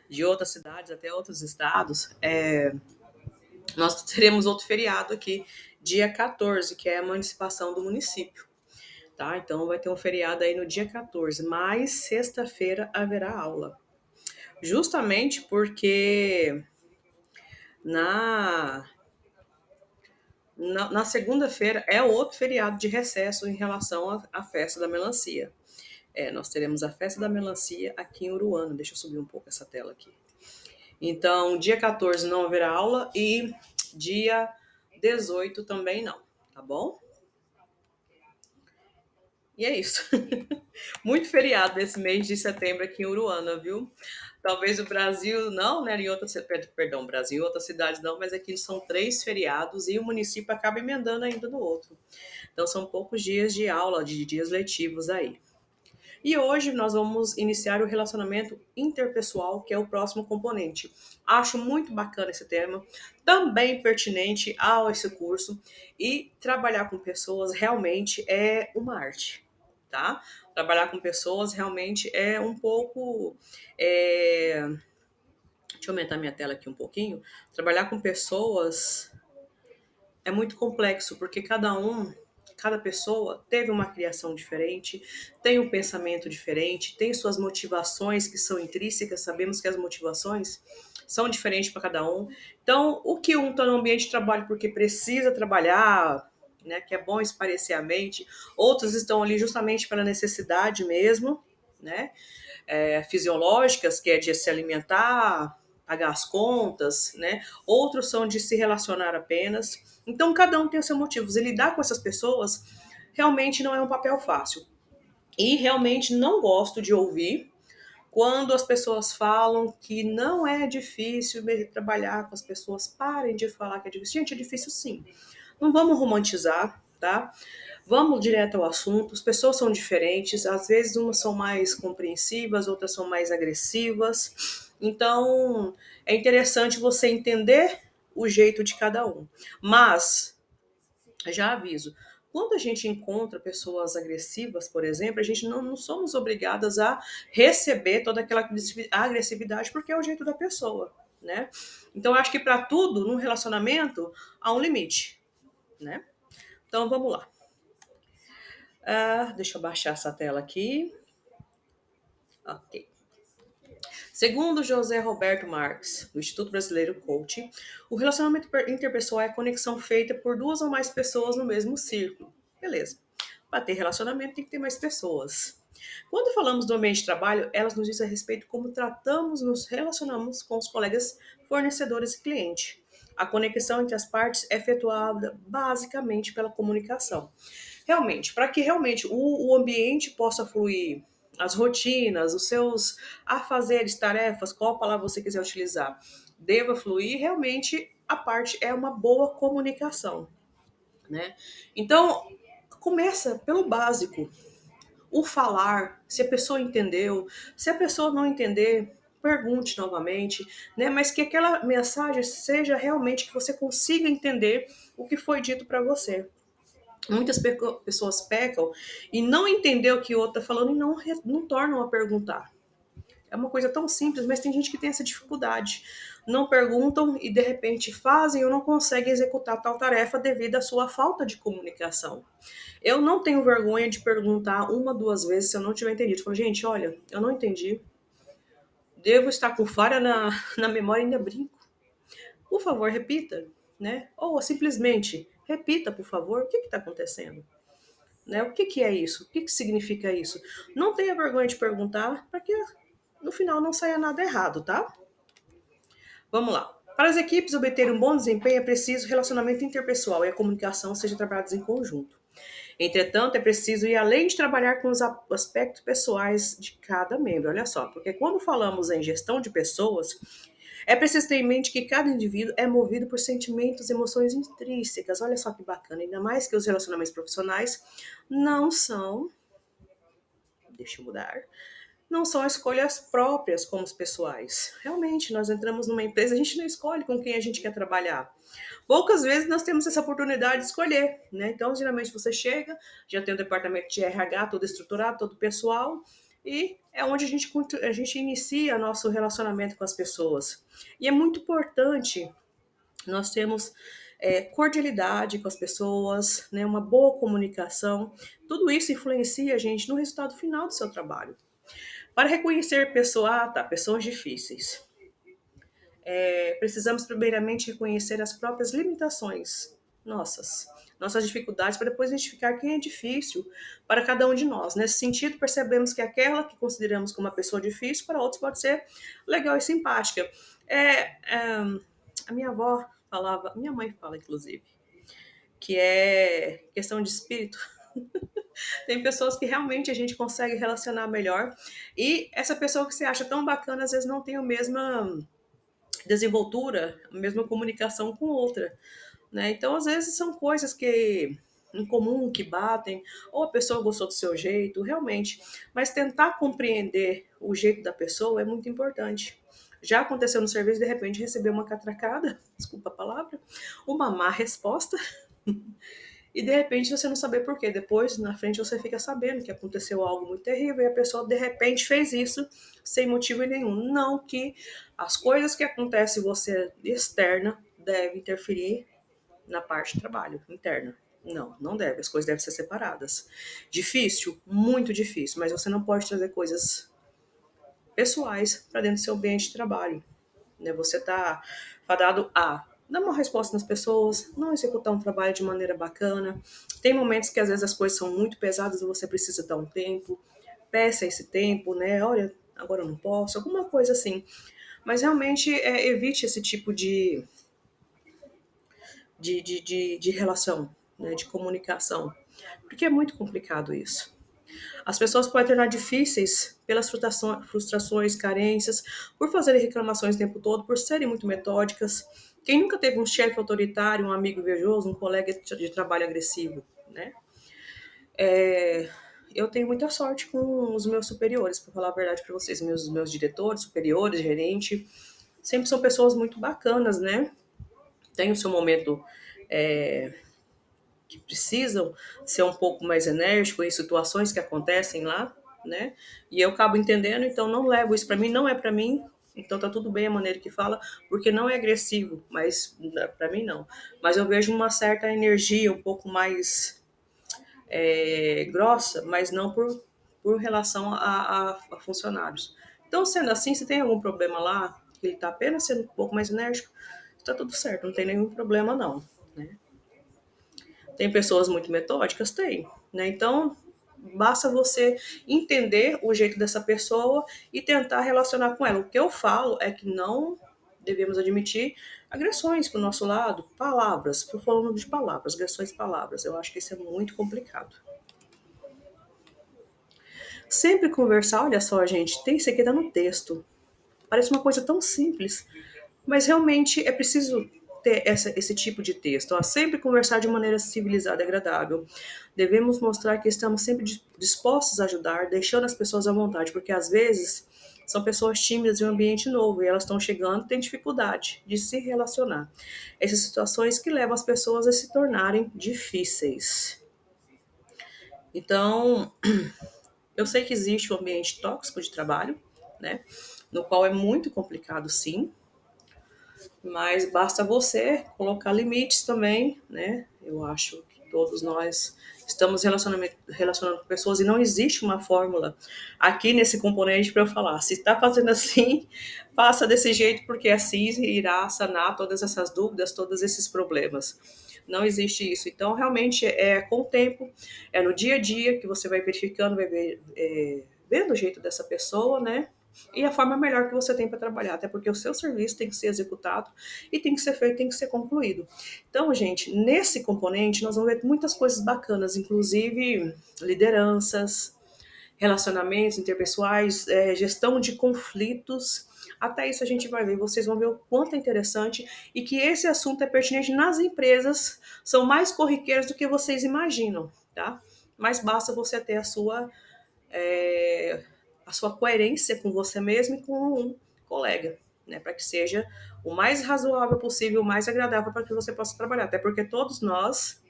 de outras cidades, até outros estados, nós teremos outro feriado aqui, dia 14, que é a emancipação do município, tá? Então vai ter um feriado aí no dia 14, mas sexta-feira haverá aula. Justamente porque na, na segunda-feira é outro feriado de recesso em relação à festa da melancia. Nós teremos a festa da melancia aqui em Uruana. Deixa eu subir um pouco essa tela aqui. Então, dia 14 não haverá aula e dia 18 também não, tá bom? E é isso. Muito feriado esse mês de setembro aqui em Uruana, viu? Talvez o Brasil não, né? Em outras, perdão, Brasil, em outras cidades não, mas aqui são 3 feriados e o município acaba emendando ainda no outro. Então são poucos dias de aula, de dias letivos aí. E hoje nós vamos iniciar o relacionamento interpessoal, que é o próximo componente. Acho muito bacana esse tema, também pertinente a esse curso, e trabalhar com pessoas realmente é uma arte, tá? Trabalhar com pessoas realmente é um pouco. Deixa eu aumentar minha tela aqui um pouquinho. Trabalhar com pessoas é muito complexo, porque cada pessoa teve uma criação diferente, tem um pensamento diferente, tem suas motivações que são intrínsecas, sabemos que as motivações são diferentes para cada um. Então, o que um está no ambiente de trabalho porque precisa trabalhar, né, que é bom esparecer a mente, outros estão ali justamente pela necessidade mesmo, né, fisiológicas, que é de se alimentar, pagar as contas, né? Outros são de se relacionar apenas. Então, cada um tem os seus motivos. E lidar com essas pessoas realmente não é um papel fácil. E realmente não gosto de ouvir quando as pessoas falam que não é difícil trabalhar com as pessoas. Parem de falar que é difícil. Gente, é difícil sim. Não vamos romantizar, tá? Vamos direto ao assunto. As pessoas são diferentes, às vezes umas são mais compreensivas, outras são mais agressivas. Então, é interessante você entender o jeito de cada um. Mas, já aviso, quando a gente encontra pessoas agressivas, por exemplo, a gente não somos obrigadas a receber toda aquela agressividade, porque é o jeito da pessoa, né? Então, eu acho que para tudo, num relacionamento, há um limite, né? Então, vamos lá. Deixa eu baixar essa tela aqui. Ok. Segundo José Roberto Marques, do Instituto Brasileiro Coaching, o relacionamento interpessoal é a conexão feita por duas ou mais pessoas no mesmo círculo. Beleza. Para ter relacionamento tem que ter mais pessoas. Quando falamos do ambiente de trabalho, elas nos dizem a respeito como tratamos, nos relacionamos com os colegas, fornecedores e clientes. A conexão entre as partes é efetuada basicamente pela comunicação. Realmente, para que realmente o ambiente possa fluir, as rotinas, os seus afazeres, tarefas, qual palavra você quiser utilizar, deva fluir, realmente a parte é uma boa comunicação, né? Então, começa pelo básico, o falar, se a pessoa entendeu, se a pessoa não entender, pergunte novamente, né? Mas que aquela mensagem seja realmente que você consiga entender o que foi dito para você. Muitas pessoas pecam e não entender o que o outro está falando e não tornam a perguntar. É uma coisa tão simples, mas tem gente que tem essa dificuldade. Não perguntam e de repente fazem ou não conseguem executar tal tarefa devido à sua falta de comunicação. Eu não tenho vergonha de perguntar uma, duas vezes se eu não tiver entendido. Eu falo, gente, olha, eu não entendi. Devo estar com falha na memória e ainda brinco. Por favor, repita, né? Ou simplesmente, repita, por favor, o que está acontecendo? Né? O que é isso? O que significa isso? Não tenha vergonha de perguntar, para que no final não saia nada errado, tá? Vamos lá. Para as equipes obterem um bom desempenho, é preciso relacionamento interpessoal e a comunicação sejam trabalhados em conjunto. Entretanto, é preciso ir além de trabalhar com os aspectos pessoais de cada membro. Olha só, porque quando falamos em gestão de pessoas, é preciso ter em mente que cada indivíduo é movido por sentimentos e emoções intrínsecas. Olha só que bacana, ainda mais que os relacionamentos profissionais não são, deixa eu mudar, não são escolhas próprias como os pessoais. Realmente, nós entramos numa empresa, a gente não escolhe com quem a gente quer trabalhar. Poucas vezes nós temos essa oportunidade de escolher, né? Então, geralmente você chega, já tem o departamento de RH todo estruturado, todo pessoal, e é onde a gente inicia nosso relacionamento com as pessoas. E é muito importante nós termos cordialidade com as pessoas, né, uma boa comunicação. Tudo isso influencia a gente no resultado final do seu trabalho. Para reconhecer pessoas difíceis, precisamos primeiramente reconhecer as próprias limitações nossas dificuldades, para depois identificar quem é difícil para cada um de nós. Nesse sentido, percebemos que aquela que consideramos como uma pessoa difícil, para outros pode ser legal e simpática. A minha avó falava, minha mãe fala, inclusive, que é questão de espírito. Tem pessoas que realmente a gente consegue relacionar melhor, e essa pessoa que você acha tão bacana, às vezes não tem a mesma desenvoltura, a mesma comunicação com outra, né? Então, às vezes são coisas que em comum que batem, ou a pessoa gostou do seu jeito, realmente, mas tentar compreender o jeito da pessoa é muito importante. Já aconteceu no serviço, de repente, receber uma catracada, desculpa a palavra, uma má resposta, e de repente você não saber por quê. Depois, na frente, você fica sabendo que aconteceu algo muito terrível e a pessoa de repente fez isso sem motivo nenhum. Não que as coisas que acontecem em você externa devem interferir na parte de trabalho interna. Não, não deve. As coisas devem ser separadas. Difícil? Muito difícil, mas você não pode trazer coisas pessoais para dentro do seu ambiente de trabalho, né? Você está fadado a dar uma resposta nas pessoas, não executar um trabalho de maneira bacana. Tem momentos que às vezes as coisas são muito pesadas e você precisa dar um tempo. Peça esse tempo, né? Olha, agora eu não posso, alguma coisa assim. Mas realmente evite esse tipo de relação, né? De comunicação, porque é muito complicado isso. As pessoas podem tornar difíceis pelas frustrações, carências, por fazerem reclamações o tempo todo, por serem muito metódicas. Quem nunca teve um chefe autoritário, um amigo invejoso, um colega de trabalho agressivo, né? Eu tenho muita sorte com os meus superiores, para falar a verdade para vocês. Meus diretores, superiores, gerente, sempre são pessoas muito bacanas, né? Tem o seu momento que precisam ser um pouco mais enérgico em situações que acontecem lá, né? E eu acabo entendendo, então não levo isso para mim, não é para mim. Então tá tudo bem a maneira que fala, porque não é agressivo, mas para mim não. Mas eu vejo uma certa energia um pouco mais grossa, mas não por relação a funcionários. Então, sendo assim, se tem algum problema lá, que ele está apenas sendo um pouco mais enérgico, está tudo certo, não tem nenhum problema não, né? Tem pessoas muito metódicas? Tem, né? Então, basta você entender o jeito dessa pessoa e tentar relacionar com ela. O que eu falo é que não devemos admitir agressões para o nosso lado, palavras, estou falando de palavras, agressões palavras. Eu acho que isso é muito complicado. Sempre conversar, olha só, gente, tem isso aqui tá no texto. Parece uma coisa tão simples, mas realmente é preciso ter esse tipo de texto. Ó. Sempre conversar de maneira civilizada e agradável. Devemos mostrar que estamos sempre dispostos a ajudar, deixando as pessoas à vontade, porque às vezes são pessoas tímidas em um ambiente novo e elas estão chegando e têm dificuldade de se relacionar. Essas situações que levam as pessoas a se tornarem difíceis. Então, eu sei que existe um ambiente tóxico de trabalho, né? No qual é muito complicado, sim, mas basta você colocar limites também, né? Eu acho que todos nós estamos relacionando com pessoas e não existe uma fórmula aqui nesse componente para eu falar. Se está fazendo assim, faça desse jeito, porque assim irá sanar todas essas dúvidas, todos esses problemas. Não existe isso. Então, realmente, é com o tempo, é no dia a dia que você vai verificando, vai ver, vendo o jeito dessa pessoa, né? E a forma melhor que você tem para trabalhar, até porque o seu serviço tem que ser executado e tem que ser feito, tem que ser concluído. Então, gente, nesse componente nós vamos ver muitas coisas bacanas, inclusive lideranças, relacionamentos interpessoais, gestão de conflitos. Até isso a gente vai ver, vocês vão ver o quanto é interessante e que esse assunto é pertinente nas empresas, são mais corriqueiros do que vocês imaginam, tá? Mas basta você ter a sua coerência com você mesmo e com um colega, né, para que seja o mais razoável possível, o mais agradável para que você possa trabalhar, até porque todos nós,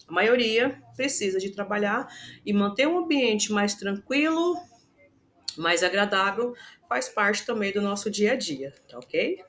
a maioria, precisa de trabalhar e manter um ambiente mais tranquilo, mais agradável, faz parte também do nosso dia a dia, tá ok?